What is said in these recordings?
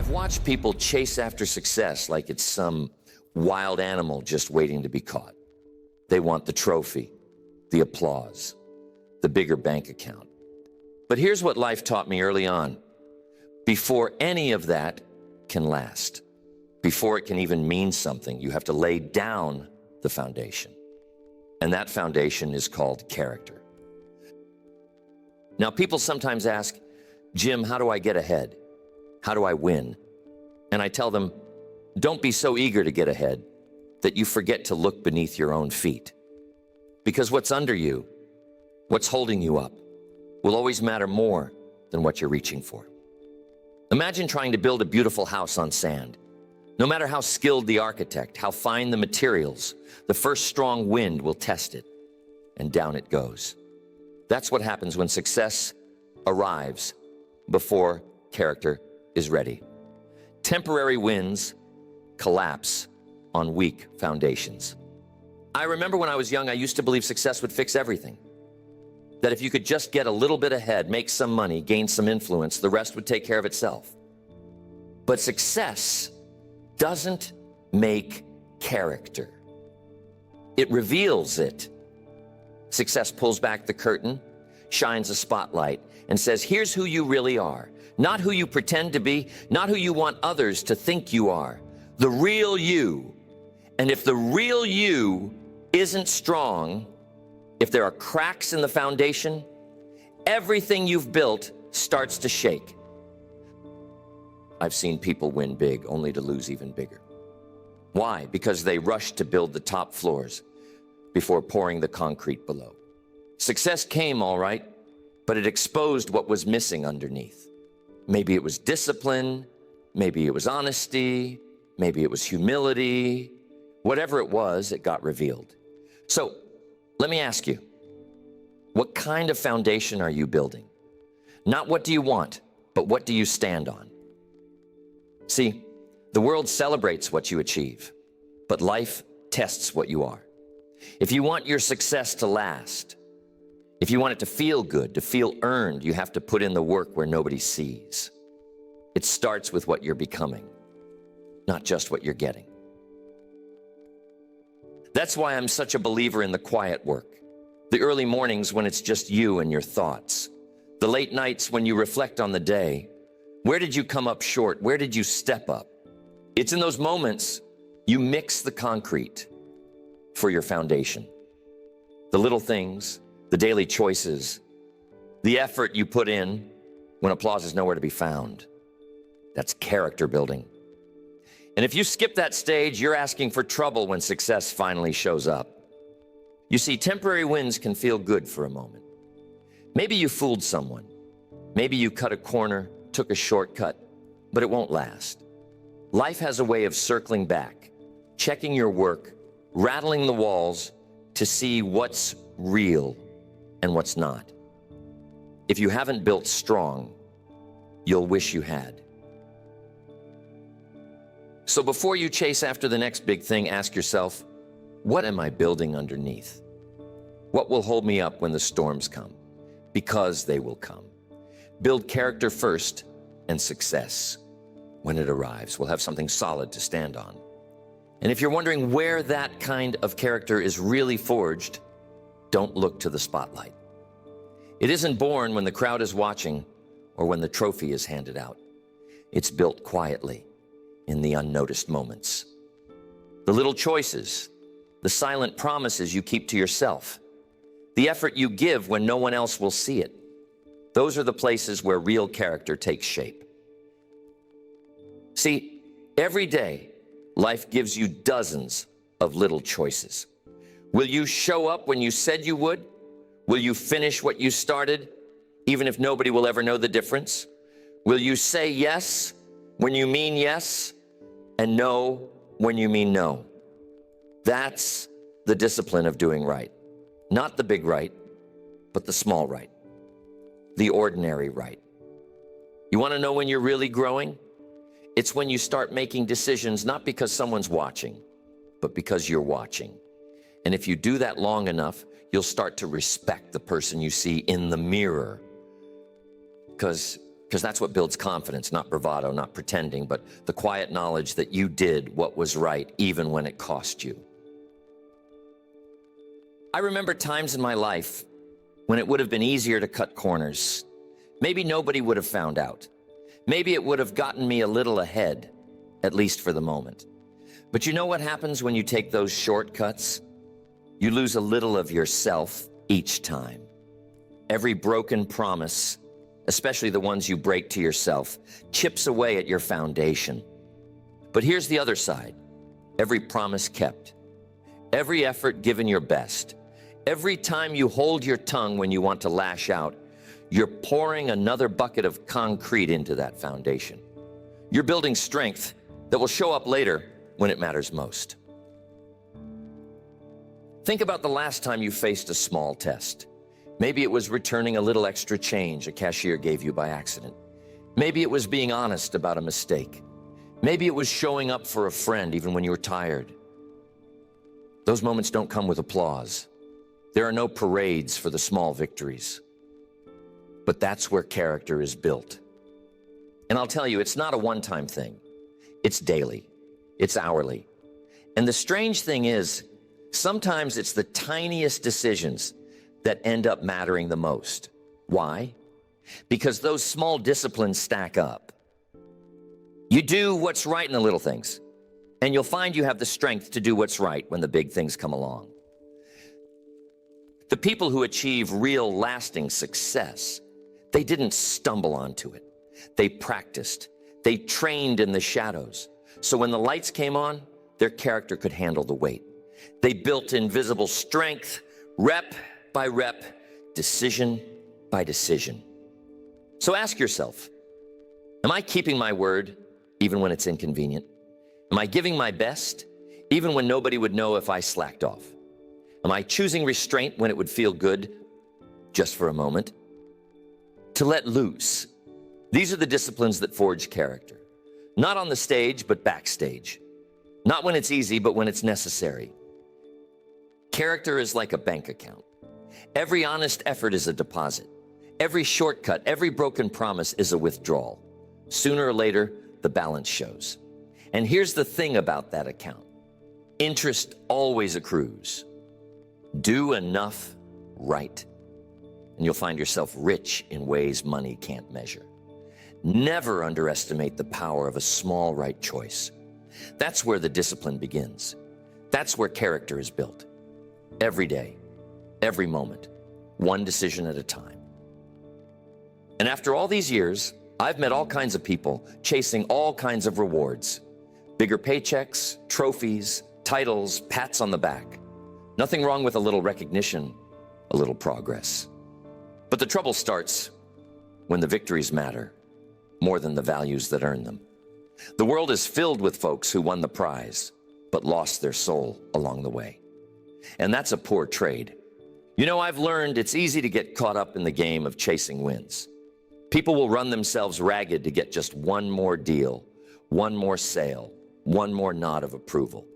I've watched people chase after success like it's some wild animal just waiting to be caught. They want the trophy, the applause, the bigger bank account. But here's what life taught me early on. Before any of that can last, before it can even mean something, you have to lay down the foundation. And that foundation is called character. Now, people sometimes ask, Jim, how do I get ahead? How do I win? And I tell them, don't be so eager to get ahead that you forget to look beneath your own feet. Because what's under you, what's holding you up, will always matter more than what you're reaching for. Imagine trying to build a beautiful house on sand. No matter how skilled the architect, how fine the materials, the first strong wind will test it, and down it goes. That's what happens when success arrives before character is ready. Temporary wins collapse on weak foundations. I remember when I was young, I used to believe success would fix everything. That if you could just get a little bit ahead, make some money, gain some influence, the rest would take care of itself. But success doesn't make character. It reveals it. Success pulls back the curtain, shines a spotlight, and says, here's who you really are. Not who you pretend to be, not who you want others to think you are. The real you. And if the real you isn't strong, if there are cracks in the foundation, everything you've built starts to shake. I've seen people win big only to lose even bigger. Why? Because they rushed to build the top floors before pouring the concrete below. Success came, all right, but it exposed what was missing underneath. Maybe it was discipline, maybe it was honesty, maybe it was humility. Whatever it was, it got revealed. So let me ask you, what kind of foundation are you building? Not what do you want, but what do you stand on? See, the world celebrates what you achieve, but life tests what you are. If you want your success to last, if you want it to feel good, to feel earned, you have to put in the work where nobody sees. It starts with what you're becoming, not just what you're getting. That's why I'm such a believer in the quiet work. The early mornings when it's just you and your thoughts. The late nights when you reflect on the day. Where did you come up short? Where did you step up? It's in those moments you mix the concrete for your foundation. The little things, the daily choices, the effort you put in when applause is nowhere to be found. That's character building. And if you skip that stage, you're asking for trouble when success finally shows up. You see, temporary wins can feel good for a moment. Maybe you fooled someone. Maybe you cut a corner, took a shortcut, but it won't last. Life has a way of circling back, checking your work, rattling the walls to see what's real and what's not. If you haven't built strong, you'll wish you had. So before you chase after the next big thing, ask yourself, what am I building underneath? What will hold me up when the storms come? Because they will come. Build character first, and success, when it arrives, will have something solid to stand on. And if you're wondering where that kind of character is really forged, don't look to the spotlight. It isn't born when the crowd is watching or when the trophy is handed out. It's built quietly in the unnoticed moments. The little choices, the silent promises you keep to yourself, the effort you give when no one else will see it. Those are the places where real character takes shape. See, every day, life gives you dozens of little choices. Will you show up when you said you would? Will you finish what you started, even if nobody will ever know the difference? Will you say yes when you mean yes, and no when you mean no? That's the discipline of doing right. Not the big right, but the small right. The ordinary right. You want to know when you're really growing? It's when you start making decisions, not because someone's watching, but because you're watching. And if you do that long enough, you'll start to respect the person you see in the mirror. Because because that's what builds confidence, not bravado, not pretending, but the quiet knowledge that you did what was right, even when it cost you. I remember times in my life when it would have been easier to cut corners. Maybe nobody would have found out. Maybe it would have gotten me a little ahead, at least for the moment. But you know what happens when you take those shortcuts? You lose a little of yourself each time. Every broken promise, especially the ones you break to yourself, chips away at your foundation. But here's the other side. Every promise kept. Every effort given your best. Every time you hold your tongue when you want to lash out, you're pouring another bucket of concrete into that foundation. You're building strength that will show up later when it matters most. Think about the last time you faced a small test. Maybe it was returning a little extra change a cashier gave you by accident. Maybe it was being honest about a mistake. Maybe it was showing up for a friend even when you were tired. Those moments don't come with applause. There are no parades for the small victories. But that's where character is built. And I'll tell you, it's not a one-time thing. It's daily. It's hourly. And the strange thing is, sometimes it's the tiniest decisions that end up mattering the most. Why? Because those small disciplines stack up. You do what's right in the little things, and you'll find you have the strength to do what's right when the big things come along. The people who achieve real lasting success, they didn't stumble onto it. They practiced. They trained in the shadows. So when the lights came on, their character could handle the weight. They built invisible strength, rep by rep, decision by decision. So ask yourself, am I keeping my word even when it's inconvenient? Am I giving my best even when nobody would know if I slacked off? Am I choosing restraint when it would feel good just for a moment? To let loose. These are the disciplines that forge character. Not on the stage, but backstage. Not when it's easy, but when it's necessary. Character is like a bank account. Every honest effort is a deposit. Every shortcut, every broken promise is a withdrawal. Sooner or later, the balance shows. And here's the thing about that account. Interest always accrues. Do enough right, and you'll find yourself rich in ways money can't measure. Never underestimate the power of a small right choice. That's where the discipline begins. That's where character is built. Every day, every moment, one decision at a time. And after all these years, I've met all kinds of people chasing all kinds of rewards. Bigger paychecks, trophies, titles, pats on the back. Nothing wrong with a little recognition, a little progress. But the trouble starts when the victories matter more than the values that earn them. The world is filled with folks who won the prize, but lost their soul along the way. And that's a poor trade. You know, I've learned it's easy to get caught up in the game of chasing wins. People will run themselves ragged to get just one more deal, one more sale, one more nod of approval.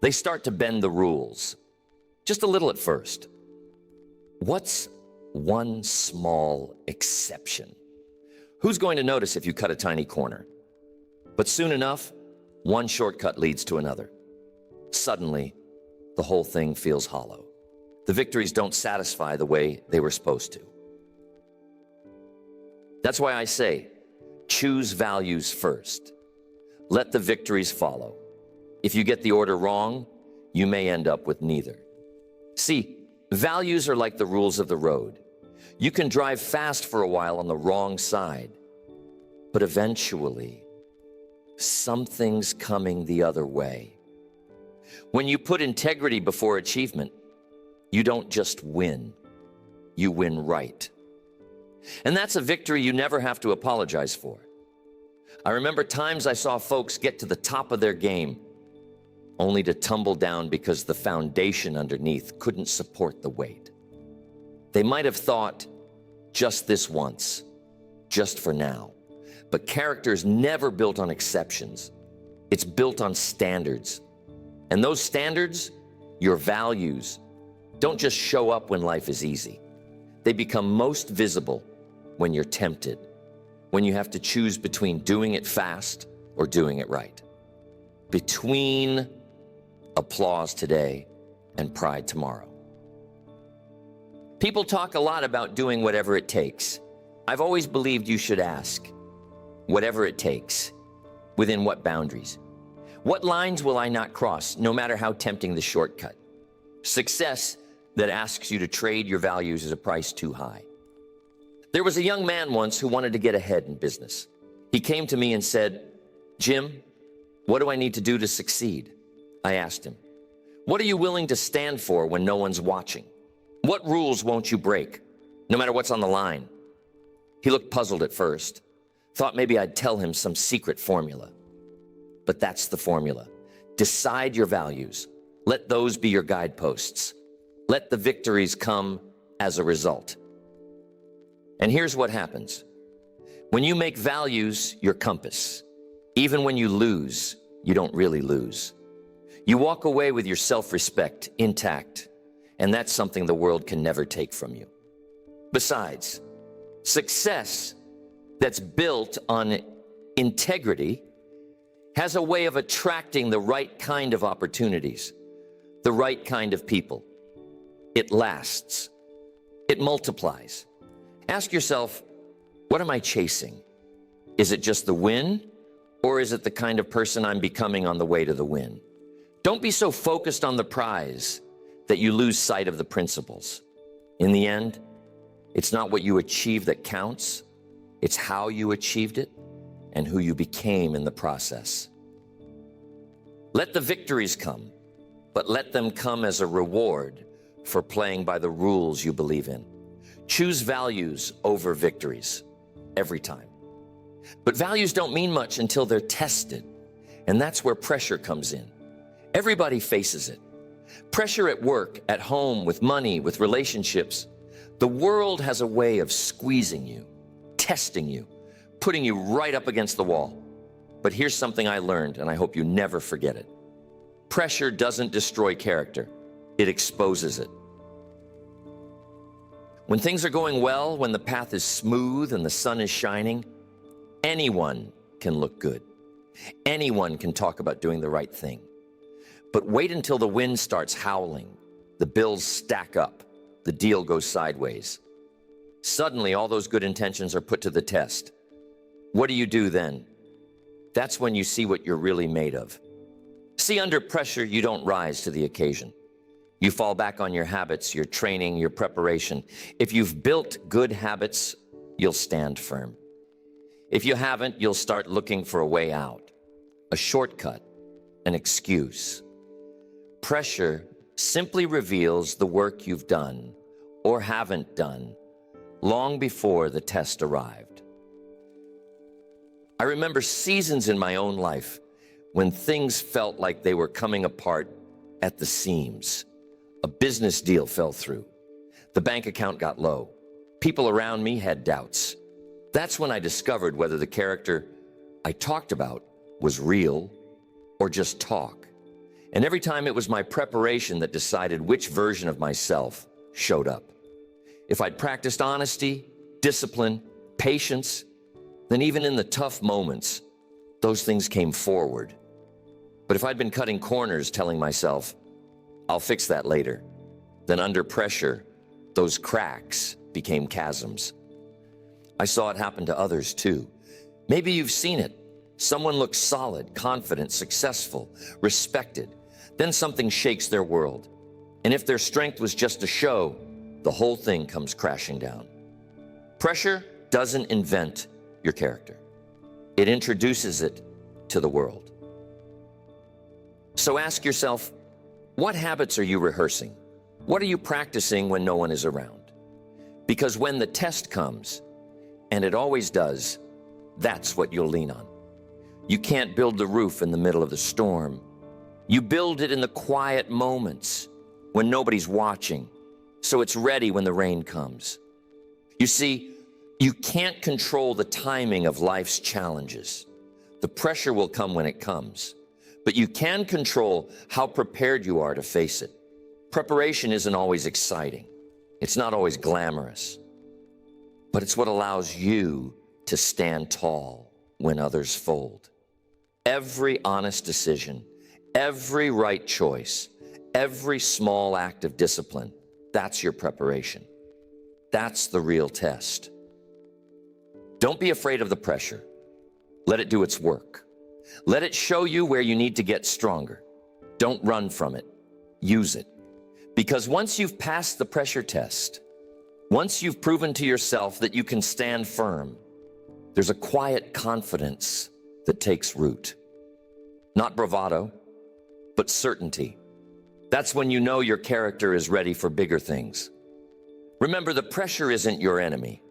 They start to bend the rules, just a little at first. What's one small exception? Who's going to notice if you cut a tiny corner? But soon enough, one shortcut leads to another. Suddenly, the whole thing feels hollow. The victories don't satisfy the way they were supposed to. That's why I say, choose values first. Let the victories follow. If you get the order wrong, you may end up with neither. See, values are like the rules of the road. You can drive fast for a while on the wrong side, but eventually, something's coming the other way. When you put integrity before achievement, you don't just win, you win right. And that's a victory you never have to apologize for. I remember times I saw folks get to the top of their game only to tumble down because the foundation underneath couldn't support the weight. They might have thought, just this once, just for now. But character is never built on exceptions. It's built on standards. And those standards, your values, don't just show up when life is easy. They become most visible when you're tempted, when you have to choose between doing it fast or doing it right, between applause today and pride tomorrow. People talk a lot about doing whatever it takes. I've always believed you should ask, whatever it takes, within what boundaries? What lines will I not cross, no matter how tempting the shortcut? Success that asks you to trade your values is a price too high. There was a young man once who wanted to get ahead in business. He came to me and said, "Jim, what do I need to do to succeed?" I asked him, "What are you willing to stand for when no one's watching? What rules won't you break, no matter what's on the line?" He looked puzzled at first, thought maybe I'd tell him some secret formula. But that's the formula. Decide your values. Let those be your guideposts. Let the victories come as a result. And here's what happens. When you make values your compass, even when you lose, you don't really lose. You walk away with your self-respect intact, and that's something the world can never take from you. Besides, success that's built on integrity has a way of attracting the right kind of opportunities, the right kind of people. It lasts. It multiplies. Ask yourself, what am I chasing? Is it just the win, or is it the kind of person I'm becoming on the way to the win? Don't be so focused on the prize that you lose sight of the principles. In the end, it's not what you achieve that counts. It's how you achieved it and who you became in the process. Let the victories come, but let them come as a reward for playing by the rules you believe in. Choose values over victories every time. But values don't mean much until they're tested, and that's where pressure comes in. Everybody faces it. Pressure at work, at home, with money, with relationships. The world has a way of squeezing you, testing you, putting you right up against the wall. But here's something I learned, and I hope you never forget it. Pressure doesn't destroy character. It exposes it. When things are going well, when the path is smooth and the sun is shining, anyone can look good. Anyone can talk about doing the right thing. But wait until the wind starts howling, the bills stack up, the deal goes sideways. Suddenly, all those good intentions are put to the test. What do you do then? That's when you see what you're really made of. See, under pressure, you don't rise to the occasion. You fall back on your habits, your training, your preparation. If you've built good habits, you'll stand firm. If you haven't, you'll start looking for a way out, a shortcut, an excuse. Pressure simply reveals the work you've done or haven't done long before the test arrived. I remember seasons in my own life when things felt like they were coming apart at the seams. A business deal fell through. The bank account got low. People around me had doubts. That's when I discovered whether the character I talked about was real or just talk. And every time it was my preparation that decided which version of myself showed up. If I'd practiced honesty, discipline, patience, then even in the tough moments, those things came forward. But if I'd been cutting corners telling myself, I'll fix that later, then under pressure, those cracks became chasms. I saw it happen to others too. Maybe you've seen it. Someone looks solid, confident, successful, respected. Then something shakes their world. And if their strength was just a show, the whole thing comes crashing down. Pressure doesn't invent your character. It introduces it to the world. So ask yourself, what habits are you rehearsing? What are you practicing when no one is around? Because when the test comes, and it always does, that's what you'll lean on. You can't build the roof in the middle of the storm. You build it in the quiet moments when nobody's watching, so it's ready when the rain comes. You see, you can't control the timing of life's challenges. The pressure will come when it comes, but you can control how prepared you are to face it. Preparation isn't always exciting. It's not always glamorous, but it's what allows you to stand tall when others fold. Every honest decision, every right choice, every small act of discipline, that's your preparation. That's the real test. Don't be afraid of the pressure. Let it do its work. Let it show you where you need to get stronger. Don't run from it. Use it. Because once you've passed the pressure test, once you've proven to yourself that you can stand firm, there's a quiet confidence that takes root. Not bravado, but certainty. That's when you know your character is ready for bigger things. Remember, the pressure isn't your enemy.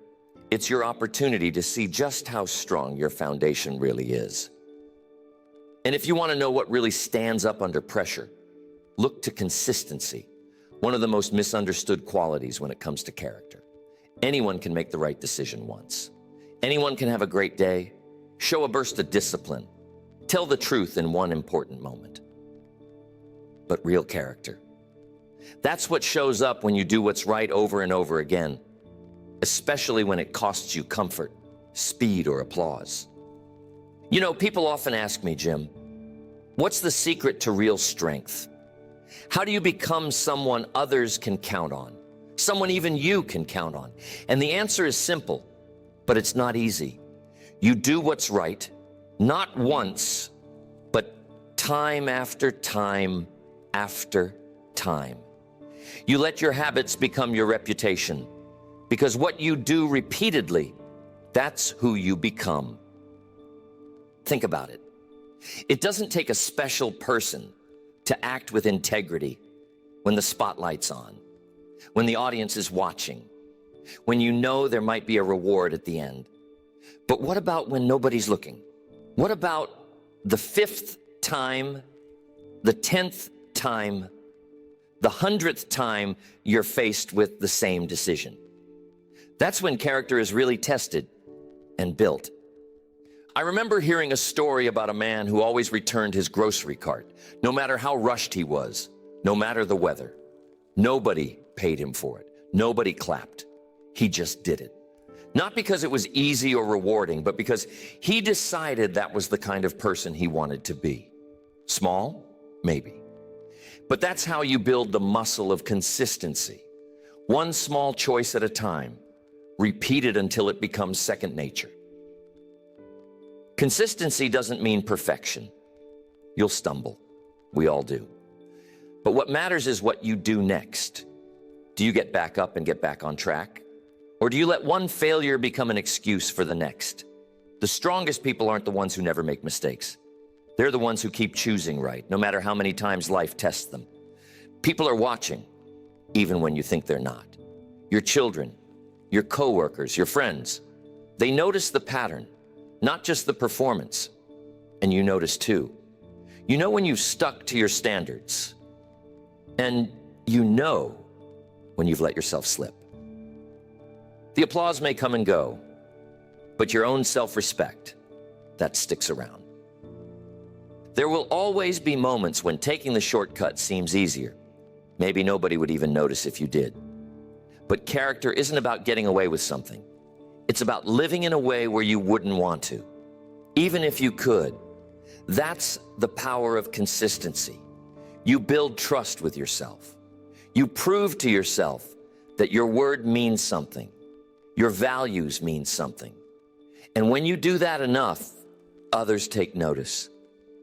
It's your opportunity to see just how strong your foundation really is. And if you want to know what really stands up under pressure, look to consistency, one of the most misunderstood qualities when it comes to character. Anyone can make the right decision once. Anyone can have a great day, show a burst of discipline, tell the truth in one important moment. But real character, that's what shows up when you do what's right over and over again, especially when it costs you comfort, speed, or applause. You know, people often ask me, Jim, what's the secret to real strength? How do you become someone others can count on? Someone even you can count on? And the answer is simple, but it's not easy. You do what's right, not once, but time after time after time. You let your habits become your reputation, because what you do repeatedly, that's who you become. Think about it. It doesn't take a special person to act with integrity when the spotlight's on, when the audience is watching, when you know there might be a reward at the end. But what about when nobody's looking? What about the 5th time, the 10th time, the 100th time you're faced with the same decision? That's when character is really tested and built. I remember hearing a story about a man who always returned his grocery cart, no matter how rushed he was, no matter the weather. Nobody paid him for it. Nobody clapped. He just did it. Not because it was easy or rewarding, but because he decided that was the kind of person he wanted to be. Small? Maybe. But that's how you build the muscle of consistency. One small choice at a time, repeated until it becomes second nature. Consistency doesn't mean perfection. You'll stumble. We all do. But what matters is what you do next. Do you get back up and get back on track? Or do you let one failure become an excuse for the next? The strongest people aren't the ones who never make mistakes. They're the ones who keep choosing right, no matter how many times life tests them. People are watching, even when you think they're not. Your children, your coworkers, your friends, they notice the pattern, not just the performance. And you notice too. You know when you've stuck to your standards, and you know when you've let yourself slip. The applause may come and go, but your own self-respect, that sticks around. There will always be moments when taking the shortcut seems easier. Maybe nobody would even notice if you did. But character isn't about getting away with something. It's about living in a way where you wouldn't want to, even if you could. That's the power of consistency. You build trust with yourself. You prove to yourself that your word means something. Your values mean something. And when you do that enough, others take notice.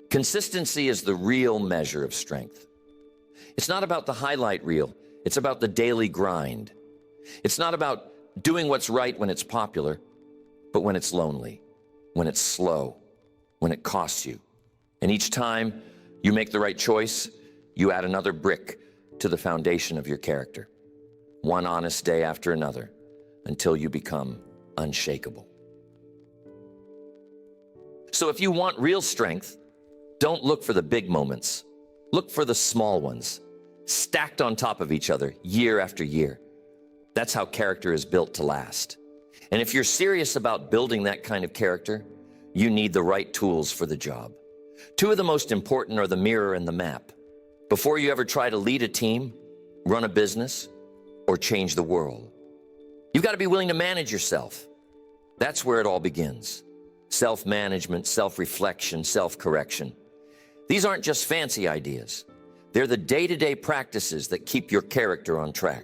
Consistency is the real measure of strength. It's not about the highlight reel. It's about the daily grind. It's not about doing what's right when it's popular, but when it's lonely, when it's slow, when it costs you. And each time you make the right choice, you add another brick to the foundation of your character. One honest day after another, until you become unshakable. So if you want real strength, don't look for the big moments. Look for the small ones, stacked on top of each other year after year. That's how character is built to last. And if you're serious about building that kind of character, you need the right tools for the job. Two of the most important are the mirror and the map. Before you ever try to lead a team, run a business, or change the world, you've got to be willing to manage yourself. That's where it all begins. Self-management, self-reflection, self-correction. These aren't just fancy ideas. They're the day-to-day practices that keep your character on track.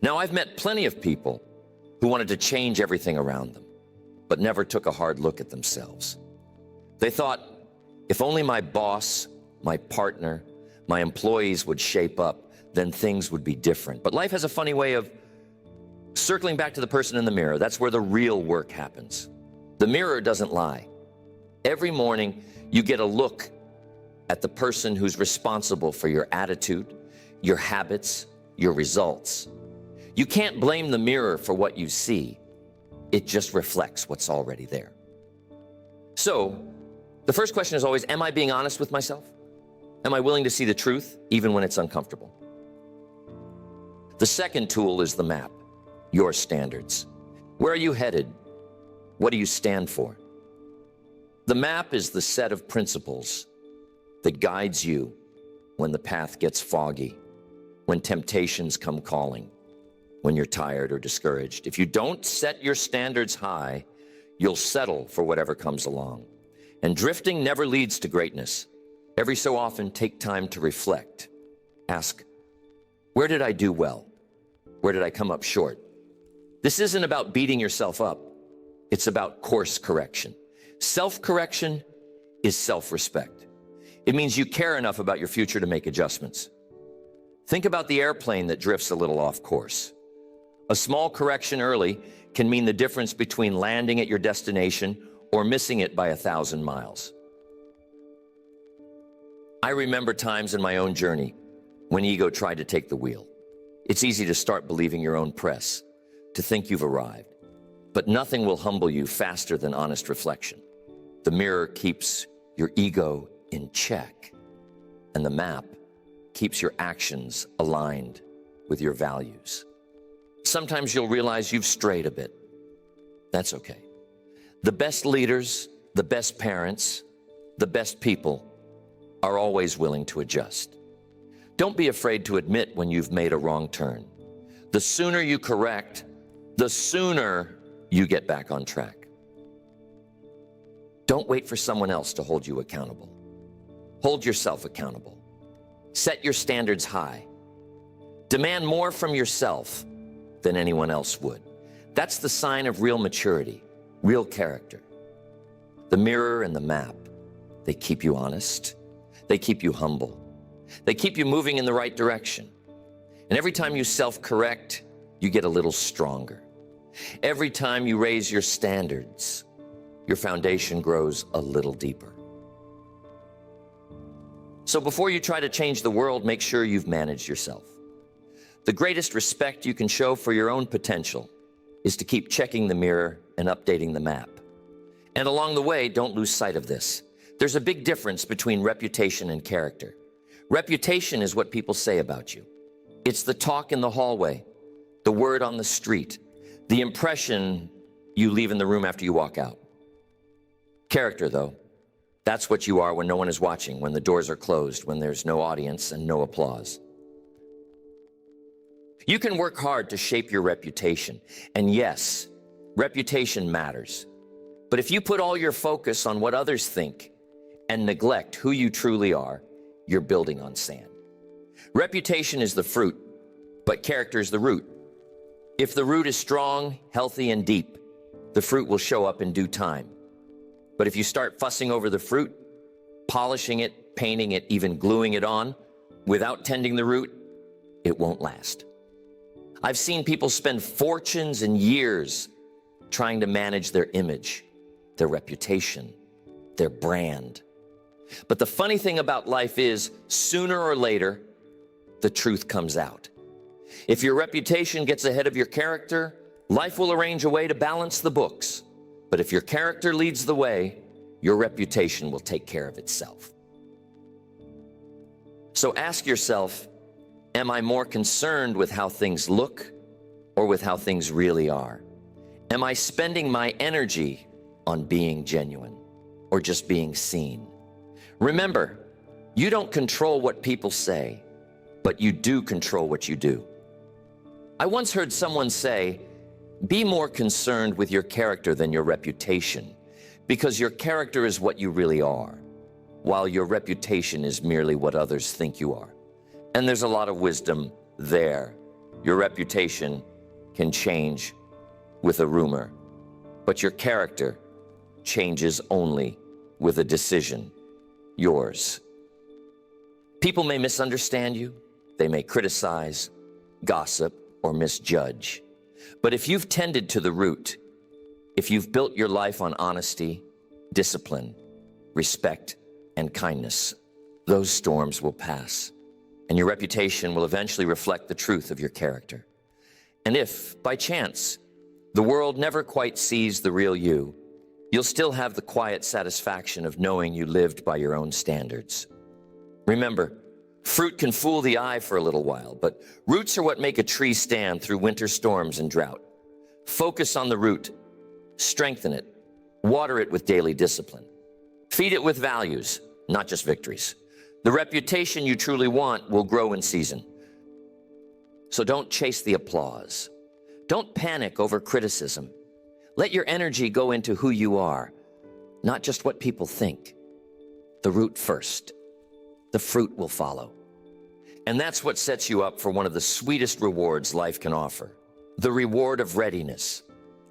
Now, I've met plenty of people who wanted to change everything around them, but never took a hard look at themselves. They thought, if only my boss, my partner, my employees would shape up, then things would be different. But life has a funny way of circling back to the person in the mirror. That's where the real work happens. The mirror doesn't lie. Every morning, you get a look at the person who's responsible for your attitude, your habits, your results. You can't blame the mirror for what you see. It just reflects what's already there. So, the first question is always, am I being honest with myself? Am I willing to see the truth, even when it's uncomfortable? The second tool is the map, your standards. Where are you headed? What do you stand for? The map is the set of principles that guides you when the path gets foggy, when temptations come calling, when you're tired or discouraged. If you don't set your standards high, you'll settle for whatever comes along. And drifting never leads to greatness. Every so often, take time to reflect. Ask, where did I do well? Where did I come up short? This isn't about beating yourself up. It's about course correction. Self-correction is self-respect. It means you care enough about your future to make adjustments. Think about the airplane that drifts a little off course. A small correction early can mean the difference between landing at your destination or missing it by 1,000 miles. I remember times in my own journey when ego tried to take the wheel. It's easy to start believing your own press, to think you've arrived. But nothing will humble you faster than honest reflection. The mirror keeps your ego in check, and the map keeps your actions aligned with your values. Sometimes you'll realize you've strayed a bit. That's okay. The best leaders, the best parents, the best people are always willing to adjust. Don't be afraid to admit when you've made a wrong turn. The sooner you correct, the sooner you get back on track. Don't wait for someone else to hold you accountable. Hold yourself accountable. Set your standards high. Demand more from yourself than anyone else would. That's the sign of real maturity, real character. The mirror and the map, they keep you honest. They keep you humble. They keep you moving in the right direction. And every time you self-correct, you get a little stronger. Every time you raise your standards, your foundation grows a little deeper. So before you try to change the world, make sure you've managed yourself. The greatest respect you can show for your own potential is to keep checking the mirror and updating the map. And along the way, don't lose sight of this. There's a big difference between reputation and character. Reputation is what people say about you. It's the talk in the hallway, the word on the street, the impression you leave in the room after you walk out. Character, though, that's what you are when no one is watching, when the doors are closed, when there's no audience and no applause. You can work hard to shape your reputation. And yes, reputation matters. But if you put all your focus on what others think and neglect who you truly are, you're building on sand. Reputation is the fruit, but character is the root. If the root is strong, healthy, and deep, the fruit will show up in due time. But if you start fussing over the fruit, polishing it, painting it, even gluing it on, without tending the root, it won't last. I've seen people spend fortunes and years trying to manage their image, their reputation, their brand. But the funny thing about life is, sooner or later, the truth comes out. If your reputation gets ahead of your character, life will arrange a way to balance the books. But if your character leads the way, your reputation will take care of itself. So ask yourself, am I more concerned with how things look or with how things really are? Am I spending my energy on being genuine or just being seen? Remember, you don't control what people say, but you do control what you do. I once heard someone say, be more concerned with your character than your reputation, because your character is what you really are, while your reputation is merely what others think you are. And there's a lot of wisdom there. Your reputation can change with a rumor, but your character changes only with a decision, yours. People may misunderstand you, they may criticize, gossip, or misjudge. But if you've tended to the root, if you've built your life on honesty, discipline, respect, and kindness, those storms will pass, and your reputation will eventually reflect the truth of your character. And if, by chance, the world never quite sees the real you, you'll still have the quiet satisfaction of knowing you lived by your own standards. Remember, fruit can fool the eye for a little while, but roots are what make a tree stand through winter storms and drought. Focus on the root, strengthen it, water it with daily discipline. Feed it with values, not just victories. The reputation you truly want will grow in season. So don't chase the applause. Don't panic over criticism. Let your energy go into who you are, not just what people think. The root first. The fruit will follow. And that's what sets you up for one of the sweetest rewards life can offer. The reward of readiness.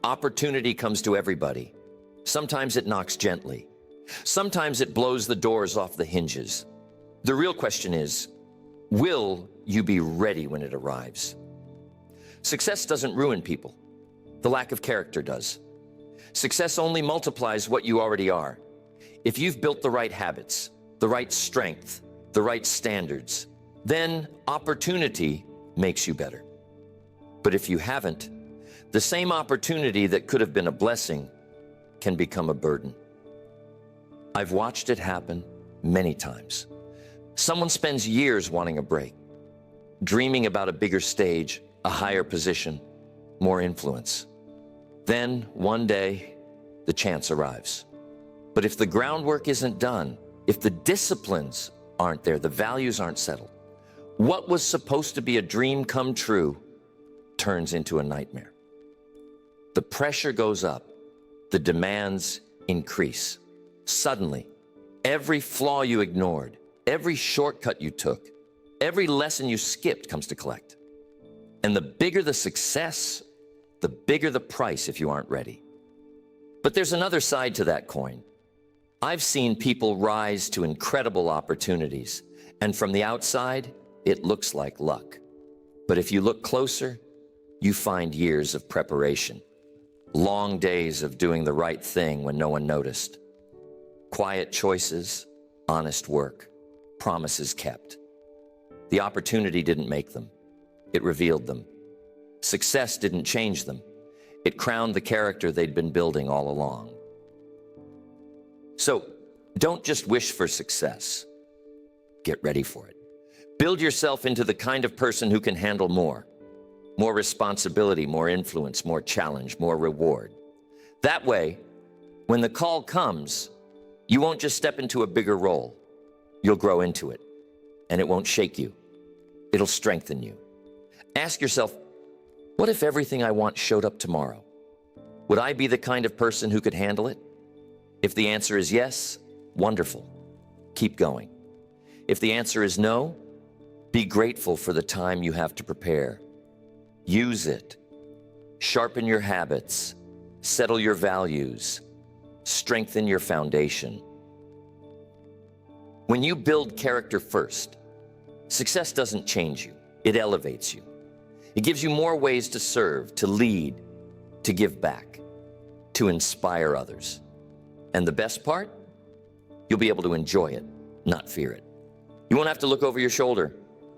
Opportunity comes to everybody. Sometimes it knocks gently. Sometimes it blows the doors off the hinges. The real question is, will you be ready when it arrives? Success doesn't ruin people. The lack of character does. Success only multiplies what you already are. If you've built the right habits, the right strength, the right standards, then opportunity makes you better. But if you haven't, the same opportunity that could have been a blessing can become a burden. I've watched it happen many times. Someone spends years wanting a break, dreaming about a bigger stage, a higher position, more influence. Then, one day, the chance arrives. But if the groundwork isn't done, if the disciplines aren't there, the values aren't settled, what was supposed to be a dream come true turns into a nightmare. The pressure goes up, the demands increase. Suddenly, every flaw you ignored, every shortcut you took, every lesson you skipped comes to collect. And the bigger the success, the bigger the price if you aren't ready. But there's another side to that coin. I've seen people rise to incredible opportunities, and from the outside, it looks like luck. But if you look closer, you find years of preparation, long days of doing the right thing when no one noticed, quiet choices, honest work, promises kept. The opportunity didn't make them. It revealed them. Success didn't change them. It crowned the character they'd been building all along. So, don't just wish for success. Get ready for it. Build yourself into the kind of person who can handle more responsibility, more influence, more challenge, more reward. That way, when the call comes, you won't just step into a bigger role. You'll grow into it, and it won't shake you. It'll strengthen you. Ask yourself, what if everything I want showed up tomorrow? Would I be the kind of person who could handle it? If the answer is yes, wonderful. Keep going. If the answer is no, be grateful for the time you have to prepare. Use it. Sharpen your habits. Settle your values. Strengthen your foundation. When you build character first, success doesn't change you. It elevates you. It gives you more ways to serve, to lead, to give back, to inspire others. And the best part? You'll be able to enjoy it, not fear it. You won't have to look over your shoulder,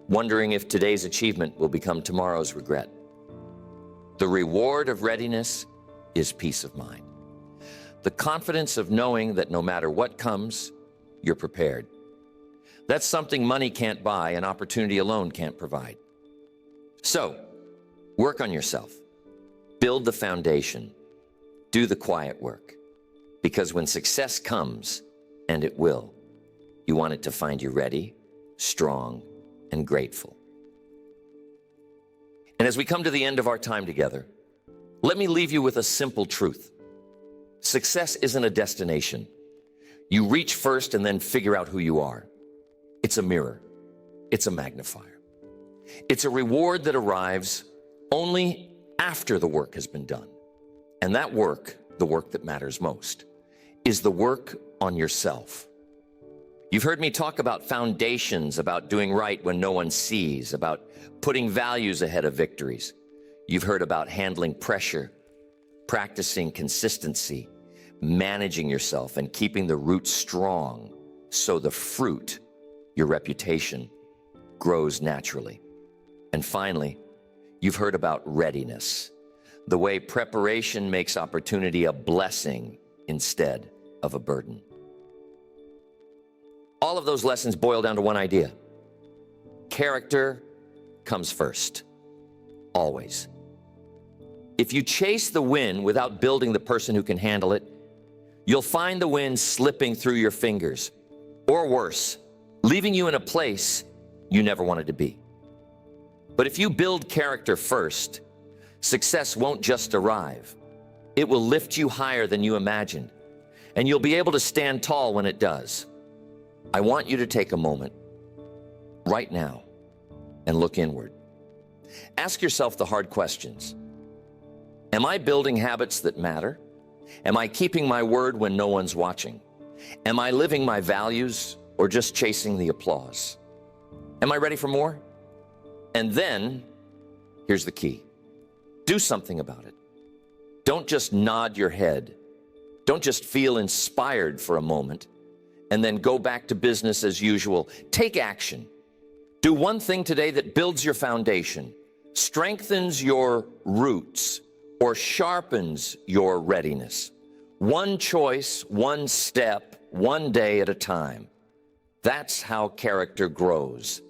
wondering if today's achievement will become tomorrow's regret. The reward of readiness is peace of mind. The confidence of knowing that no matter what comes, you're prepared. That's something money can't buy and opportunity alone can't provide. So, work on yourself. Build the foundation. Do the quiet work. Because when success comes, and it will, you want it to find you ready, strong, and grateful. And as we come to the end of our time together, Let me leave you with a simple truth. Success isn't a destination. You reach first and then figure out who you are. It's a mirror. It's a magnifier. It's a reward that arrives only after the work has been done. And that work, the work that matters most, is the work on yourself. You've heard me talk about foundations, about doing right when no one sees, about putting values ahead of victories. You've heard about handling pressure, practicing consistency, managing yourself, and keeping the roots strong so the fruit, your reputation, grows naturally. And finally, you've heard about readiness, the way preparation makes opportunity a blessing instead of a burden. All of those lessons boil down to one idea. Character comes first, always. If you chase the wind without building the person who can handle it, you'll find the wind slipping through your fingers, or worse, leaving you in a place you never wanted to be. But if you build character first, success won't just arrive. It will lift you higher than you imagined, and you'll be able to stand tall when it does. I want you to take a moment right now and look inward. Ask yourself the hard questions. Am I building habits that matter? Am I keeping my word when no one's watching? Am I living my values or just chasing the applause? Am I ready for more? And then, here's the key. Do something about it. Don't just nod your head. Don't just feel inspired for a moment and then go back to business as usual. Take action. Do one thing today that builds your foundation, strengthens your roots, or sharpens your readiness. One choice, one step, one day at a time. That's how character grows.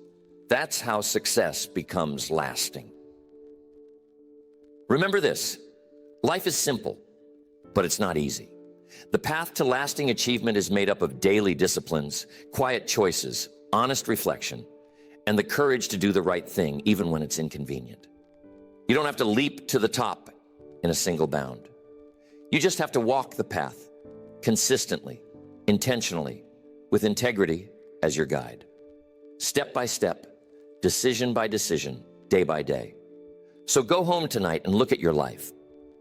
That's how success becomes lasting. Remember this, life is simple, but it's not easy. The path to lasting achievement is made up of daily disciplines, quiet choices, honest reflection, and the courage to do the right thing, even when it's inconvenient. You don't have to leap to the top in a single bound. You just have to walk the path consistently, intentionally, with integrity as your guide. Step by step, decision by decision, day by day. So go home tonight and look at your life.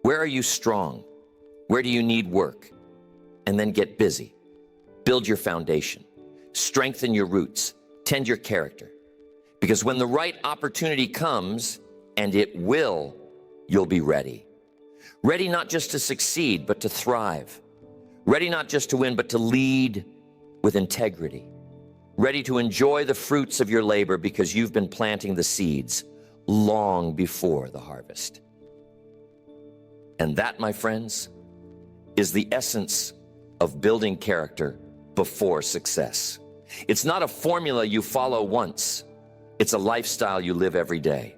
Where are you strong? Where do you need work? And then get busy. Build your foundation. Strengthen your roots. Tend your character. Because when the right opportunity comes, and it will, you'll be ready. Ready not just to succeed, but to thrive. Ready not just to win, but to lead with integrity. Ready to enjoy the fruits of your labor because you've been planting the seeds long before the harvest. And that, my friends, is the essence of building character before success. It's not a formula you follow once. It's a lifestyle you live every day.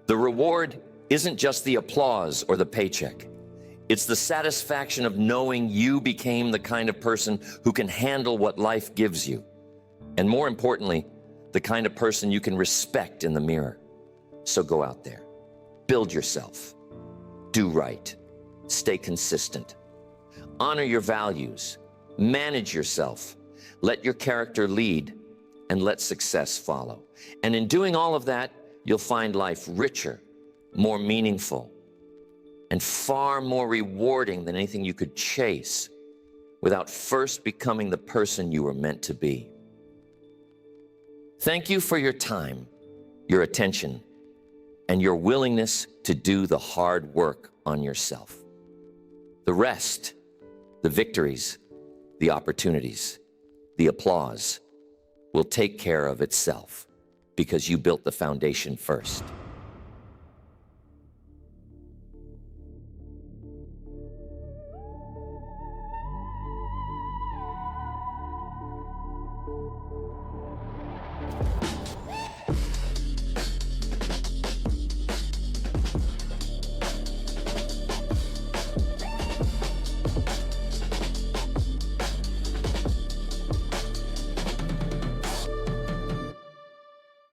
The reward isn't just the applause or the paycheck. It's the satisfaction of knowing you became the kind of person who can handle what life gives you. And more importantly, the kind of person you can respect in the mirror. So go out there, build yourself, do right, stay consistent, honor your values, manage yourself, let your character lead, and let success follow. And in doing all of that, you'll find life richer, more meaningful, and far more rewarding than anything you could chase without first becoming the person you were meant to be. Thank you for your time, your attention, and your willingness to do the hard work on yourself. The rest, the victories, the opportunities, the applause, will take care of itself because you built the foundation first.